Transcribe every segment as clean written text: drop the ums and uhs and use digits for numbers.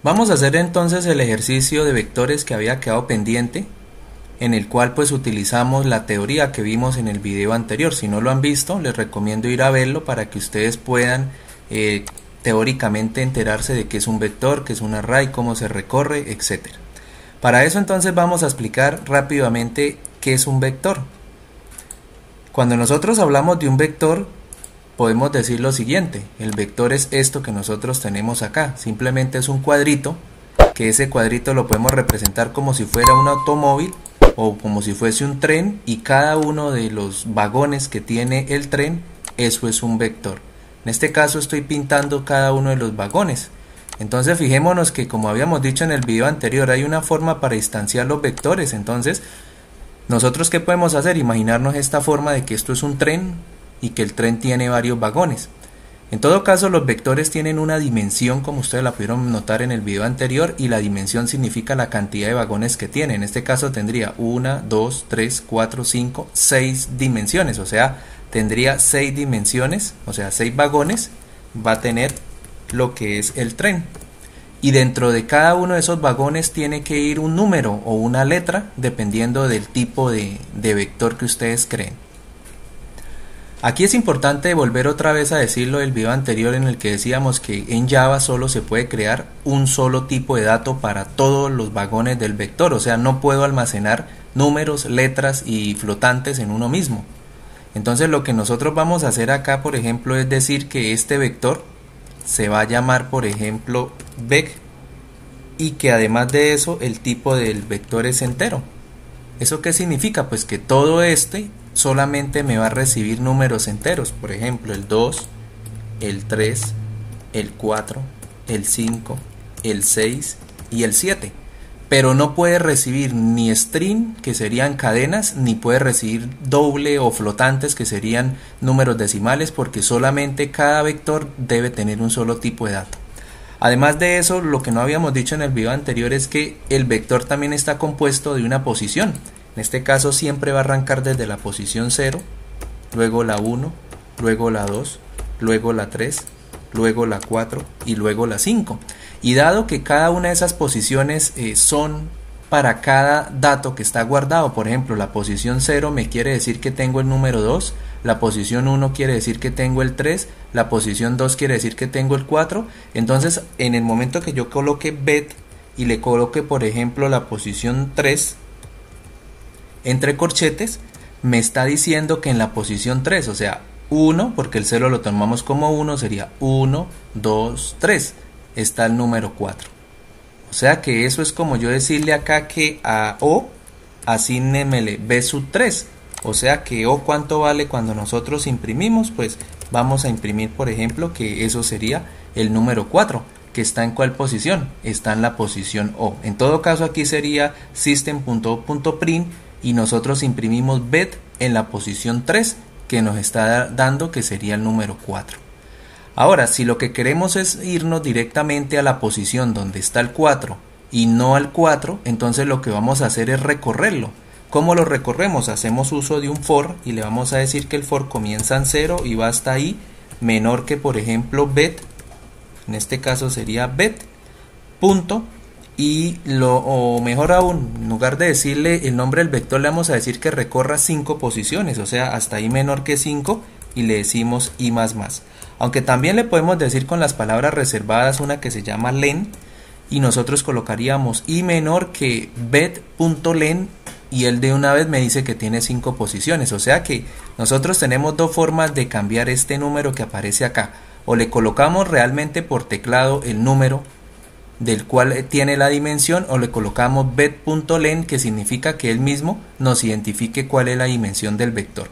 Vamos a hacer entonces el ejercicio de vectores que había quedado pendiente, en el cual pues utilizamos la teoría que vimos en el video anterior. Si no lo han visto, les recomiendo ir a verlo para que ustedes puedan teóricamente enterarse de qué es un vector, qué es un array, cómo se recorre, etc. Para eso entonces vamos a explicar rápidamente qué es un vector. Cuando nosotros hablamos de un vector, podemos decir lo siguiente: el vector es esto que nosotros tenemos acá, simplemente es un cuadrito, que ese cuadrito lo podemos representar como si fuera un automóvil o como si fuese un tren, y cada uno de los vagones que tiene el tren, eso es un vector. En este caso estoy pintando cada uno de los vagones. Entonces fijémonos que, como habíamos dicho en el video anterior, hay una forma para instanciar los vectores. Entonces nosotros, ¿qué podemos hacer? Imaginarnos esta forma de que esto es un tren y que el tren tiene varios vagones. En todo caso, los vectores tienen una dimensión, como ustedes la pudieron notar en el video anterior, y la dimensión significa la cantidad de vagones que tiene. En este caso tendría 1, 2, 3, 4, 5, 6 dimensiones, o sea, tendría 6 dimensiones, o sea, 6 vagones va a tener lo que es el tren. Y dentro de cada uno de esos vagones tiene que ir un número o una letra, dependiendo del tipo de vector que ustedes creen. Aquí es importante volver otra vez a decirlo del video anterior, en el que decíamos que en Java solo se puede crear un solo tipo de dato para todos los vagones del vector, o sea, no puedo almacenar números, letras y flotantes en uno mismo. Entonces lo que nosotros vamos a hacer acá, por ejemplo, es decir que este vector se va a llamar, por ejemplo, vec, y que además de eso el tipo del vector es entero. ¿Eso qué significa? Pues que todo este solamente me va a recibir números enteros, por ejemplo el 2, el 3, el 4, el 5, el 6 y el 7, pero no puede recibir ni string, que serían cadenas, ni puede recibir doble o flotantes, que serían números decimales, porque solamente cada vector debe tener un solo tipo de dato. Además de eso, lo que no habíamos dicho en el video anterior es que el vector también está compuesto de una posición. En este caso siempre va a arrancar desde la posición 0, luego la 1, luego la 2, luego la 3, luego la 4 y luego la 5. Y dado que cada una de esas posiciones son para cada dato que está guardado, por ejemplo, la posición 0 me quiere decir que tengo el número 2, la posición 1 quiere decir que tengo el 3, la posición 2 quiere decir que tengo el 4, entonces en el momento que yo coloque bet y le coloque, por ejemplo, la posición 3 entre corchetes, me está diciendo que en la posición 3, o sea, 1, porque el 0 lo tomamos como 1, sería 1, 2, 3, está el número 4. O sea que eso es como yo decirle acá que a O asígnemele B sub 3. O sea que O, ¿cuánto vale cuando nosotros imprimimos? Pues vamos a imprimir, por ejemplo, que eso sería el número 4. ¿Que está en cuál posición? Está en la posición O. En todo caso aquí sería system.o.print y nosotros imprimimos bet en la posición 3, que nos está dando que sería el número 4. Ahora, si lo que queremos es irnos directamente a la posición donde está el 4 y no al 4, entonces lo que vamos a hacer es recorrerlo. ¿Cómo lo recorremos? Hacemos uso de un for y le vamos a decir que el for comienza en 0 y va hasta ahí, menor que, por ejemplo, bet, en este caso sería bet, punto, y o mejor aún, en lugar de decirle el nombre del vector, le vamos a decir que recorra 5 posiciones, o sea, hasta ahí menor que 5, y le decimos i más más. Aunque también le podemos decir con las palabras reservadas una que se llama len, y nosotros colocaríamos i menor que bet.len, y él de una vez me dice que tiene 5 posiciones. O sea que nosotros tenemos dos formas de cambiar este número que aparece acá: o le colocamos realmente por teclado el número del cual tiene la dimensión, o le colocamos bet.len, que significa que él mismo nos identifique cuál es la dimensión del vector.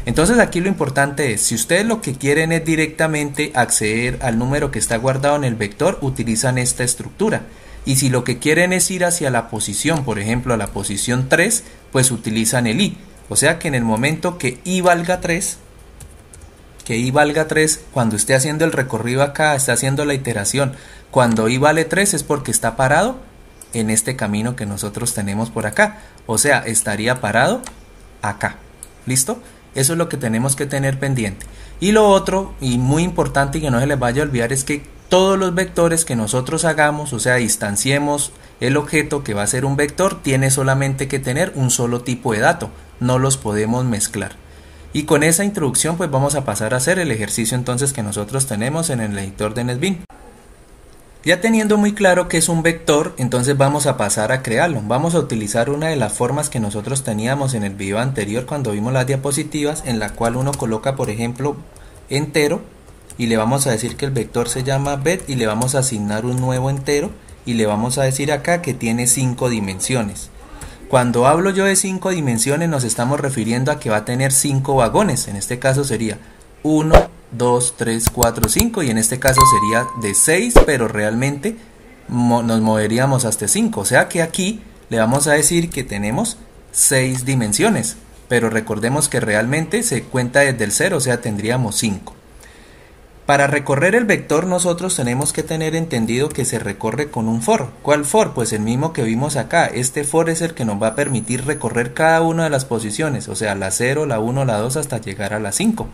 Entonces aquí lo importante es, si ustedes lo que quieren es directamente acceder al número que está guardado en el vector, utilizan esta estructura. Y si lo que quieren es ir hacia la posición, por ejemplo a la posición 3, pues utilizan el i. O sea que en el momento que i valga 3, cuando esté haciendo el recorrido acá, está haciendo la iteración, cuando i vale 3 es porque está parado en este camino que nosotros tenemos por acá. O sea, estaría parado acá. ¿Listo? Eso es lo que tenemos que tener pendiente. Y lo otro, y muy importante y que no se les vaya a olvidar, es que todos los vectores que nosotros hagamos, o sea, distanciemos el objeto que va a ser un vector, tiene solamente que tener un solo tipo de dato, no los podemos mezclar. Y con esa introducción pues vamos a pasar a hacer el ejercicio entonces que nosotros tenemos en el editor de NetBeans. Ya teniendo muy claro qué es un vector, entonces vamos a pasar a crearlo. Vamos a utilizar una de las formas que nosotros teníamos en el video anterior cuando vimos las diapositivas, en la cual uno coloca, por ejemplo, entero, y le vamos a decir que el vector se llama bet, y le vamos a asignar un nuevo entero, y le vamos a decir acá que tiene 5 dimensiones. Cuando hablo yo de 5 dimensiones nos estamos refiriendo a que va a tener 5 vagones. En este caso sería 1, 2, 3, 4, 5, y en este caso sería de 6, pero realmente nos moveríamos hasta 5, o sea que aquí le vamos a decir que tenemos 6 dimensiones, pero recordemos que realmente se cuenta desde el 0, o sea tendríamos 5. Para recorrer el vector nosotros tenemos que tener entendido que se recorre con un for. ¿Cuál for? Pues el mismo que vimos acá. Este for es el que nos va a permitir recorrer cada una de las posiciones, o sea la 0, la 1, la 2 hasta llegar a la 5.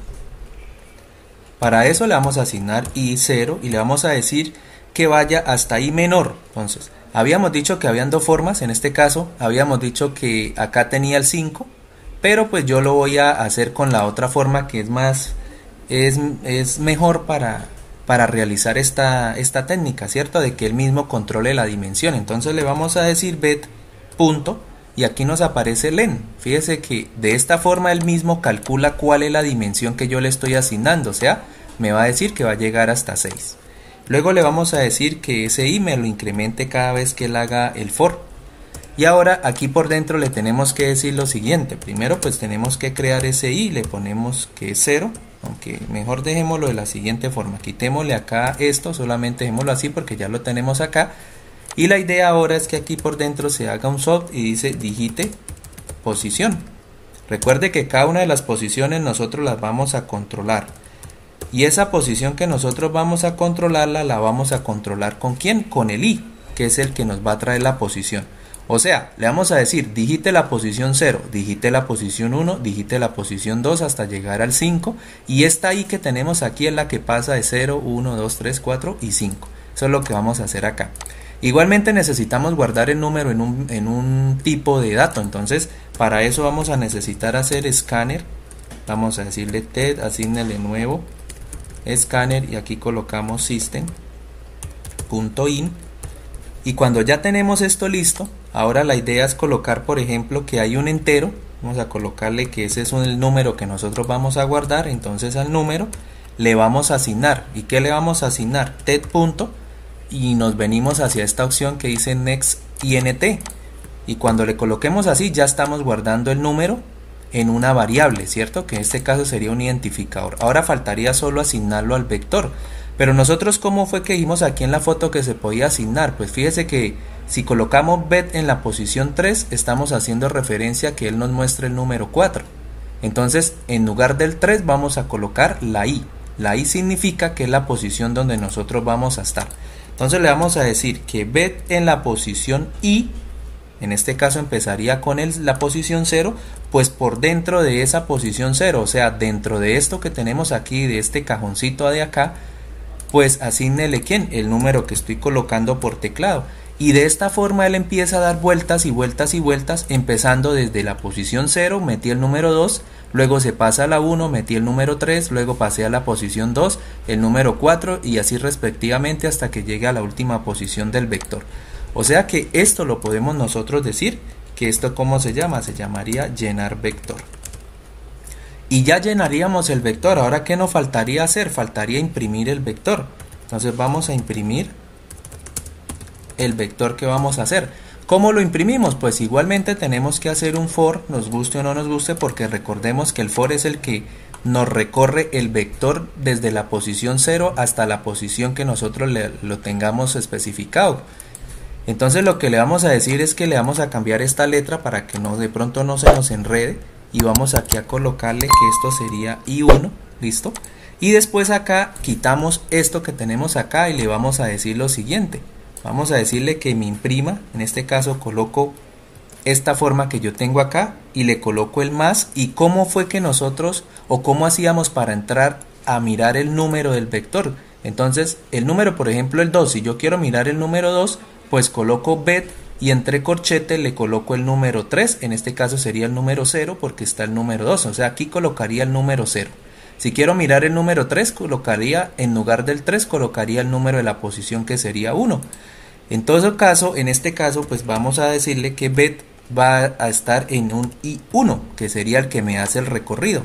Para eso le vamos a asignar i0 y le vamos a decir que vaya hasta i menor. Entonces, habíamos dicho que habían dos formas, en este caso habíamos dicho que acá tenía el 5, pero pues yo lo voy a hacer con la otra forma que es mejor para realizar esta técnica, ¿cierto? De que él mismo controle la dimensión. Entonces le vamos a decir bet punto y aquí nos aparece len. Fíjese que de esta forma él mismo calcula cuál es la dimensión que yo le estoy asignando, o sea, me va a decir que va a llegar hasta 6. Luego le vamos a decir que ese i me lo incremente cada vez que él haga el for. Y ahora aquí por dentro le tenemos que decir lo siguiente. Primero pues tenemos que crear ese i, le ponemos que es 0, aunque mejor dejémoslo de la siguiente forma. Quitémosle acá esto, solamente dejémoslo así porque ya lo tenemos acá. Y la idea ahora es que aquí por dentro se haga un soft y dice digite posición. Recuerde que cada una de las posiciones nosotros las vamos a controlar. Y esa posición que nosotros vamos a controlarla, la vamos a controlar ¿con quién? Con el i, que es el que nos va a traer la posición. O sea, le vamos a decir digite la posición 0, digite la posición 1, digite la posición 2 hasta llegar al 5. Y esta i que tenemos aquí es la que pasa de 0, 1, 2, 3, 4 y 5. Eso es lo que vamos a hacer acá. Igualmente necesitamos guardar el número en un tipo de dato, entonces para eso vamos a necesitar hacer escáner. Vamos a decirle TED, asígnele nuevo escáner y aquí colocamos system.in. Y cuando ya tenemos esto listo, ahora la idea es colocar, por ejemplo, que hay un entero. Vamos a colocarle que ese es el número que nosotros vamos a guardar. Entonces al número le vamos a asignar. ¿Y qué le vamos a asignar? TED punto. Y nos venimos hacia esta opción que dice next int. Y cuando le coloquemos así ya estamos guardando el número en una variable, ¿cierto? Que en este caso sería un identificador. Ahora faltaría solo asignarlo al vector. Pero nosotros, ¿cómo fue que vimos aquí en la foto que se podía asignar? Pues fíjese que si colocamos bet en la posición 3, estamos haciendo referencia a que él nos muestre el número 4. Entonces, en lugar del 3 vamos a colocar la i. La i significa que es la posición donde nosotros vamos a estar. Entonces le vamos a decir que bet en la posición i, en este caso empezaría con la posición 0, pues por dentro de esa posición 0, o sea, dentro de esto que tenemos aquí, de este cajoncito de acá, pues asígnele ¿quién? El número que estoy colocando por teclado. Y de esta forma él empieza a dar vueltas y vueltas y vueltas, empezando desde la posición 0, metí el número 2, luego se pasa a la 1, metí el número 3, luego pasé a la posición 2, el número 4 y así respectivamente hasta que llegue a la última posición del vector. O sea que esto lo podemos nosotros decir, que esto ¿cómo se llama? Se llamaría llenar vector. Y ya llenaríamos el vector. Ahora ¿qué nos faltaría hacer? Faltaría imprimir el vector. Entonces vamos a imprimir el vector que vamos a hacer. ¿Cómo lo imprimimos? Pues igualmente tenemos que hacer un for, nos guste o no nos guste, porque recordemos que el for es el que nos recorre el vector desde la posición 0 hasta la posición que nosotros lo tengamos especificado. Entonces lo que le vamos a decir es que le vamos a cambiar esta letra para que de pronto no se nos enrede, y vamos aquí a colocarle que esto sería i1, listo, y después acá quitamos esto que tenemos acá y le vamos a decir lo siguiente. Vamos a decirle que me imprima, en este caso coloco esta forma que yo tengo acá y le coloco el más. Y cómo fue que nosotros, o cómo hacíamos para entrar a mirar el número del vector. Entonces el número, por ejemplo el 2, si yo quiero mirar el número 2, pues coloco bet y entre corchetes le coloco el número 3, en este caso sería el número 0 porque está el número 2, o sea aquí colocaría el número 0. Si quiero mirar el número 3, colocaría en lugar del 3, colocaría el número de la posición que sería 1. En todo caso, en este caso, pues vamos a decirle que bet va a estar en un I1, que sería el que me hace el recorrido.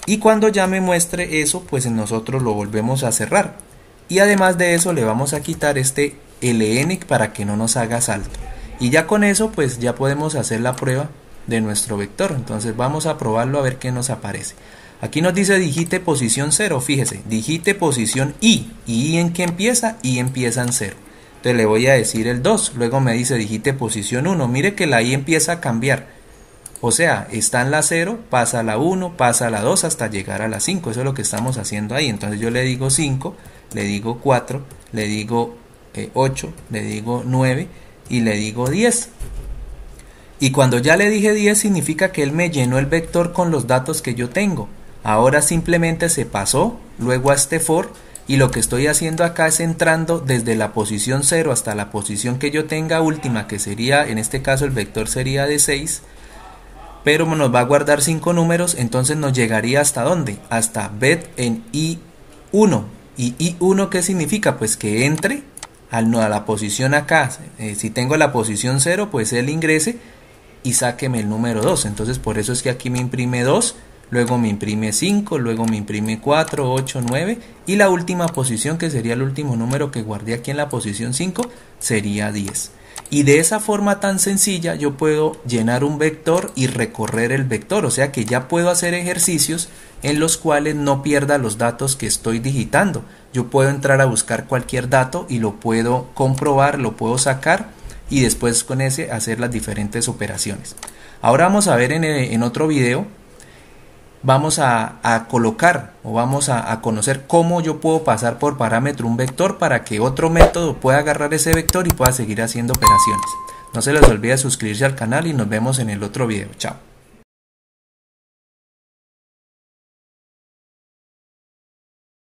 Y cuando ya me muestre eso, pues nosotros lo volvemos a cerrar. Y además de eso le vamos a quitar este LN para que no nos haga salto. Y ya con eso, pues ya podemos hacer la prueba de nuestro vector. Entonces vamos a probarlo a ver qué nos aparece. Aquí nos dice digite posición 0, fíjese, digite posición I. ¿Y I en qué empieza? I empieza en 0. Entonces le voy a decir el 2, luego me dice digite posición 1. Mire que la I empieza a cambiar. O sea, está en la 0, pasa a la 1, pasa a la 2 hasta llegar a la 5. Eso es lo que estamos haciendo ahí. Entonces yo le digo 5, le digo 4, le digo 8, le digo 9 y le digo 10. Y cuando ya le dije 10 significa que él me llenó el vector con los datos que yo tengo. Ahora simplemente se pasó luego a este for y lo que estoy haciendo acá es entrando desde la posición 0 hasta la posición que yo tenga última, que sería, en este caso el vector sería de 6, pero nos va a guardar 5 números, entonces nos llegaría hasta ¿dónde? Hasta bet en I1. ¿Y I1 qué significa? Pues que entre a la posición acá. Si tengo la posición 0, pues él ingrese y sáqueme el número 2. Entonces por eso es que aquí me imprime 2, luego me imprime 5, luego me imprime 4, 8, 9 y la última posición, que sería el último número que guardé aquí en la posición 5, sería 10. Y de esa forma tan sencilla yo puedo llenar un vector y recorrer el vector, o sea que ya puedo hacer ejercicios en los cuales no pierda los datos que estoy digitando. Yo puedo entrar a buscar cualquier dato y lo puedo comprobar, lo puedo sacar y después con ese hacer las diferentes operaciones. Ahora vamos a ver en otro video, vamos a colocar o vamos a conocer cómo yo puedo pasar por parámetro un vector para que otro método pueda agarrar ese vector y pueda seguir haciendo operaciones. No se les olvide suscribirse al canal y nos vemos en el otro video. Chao.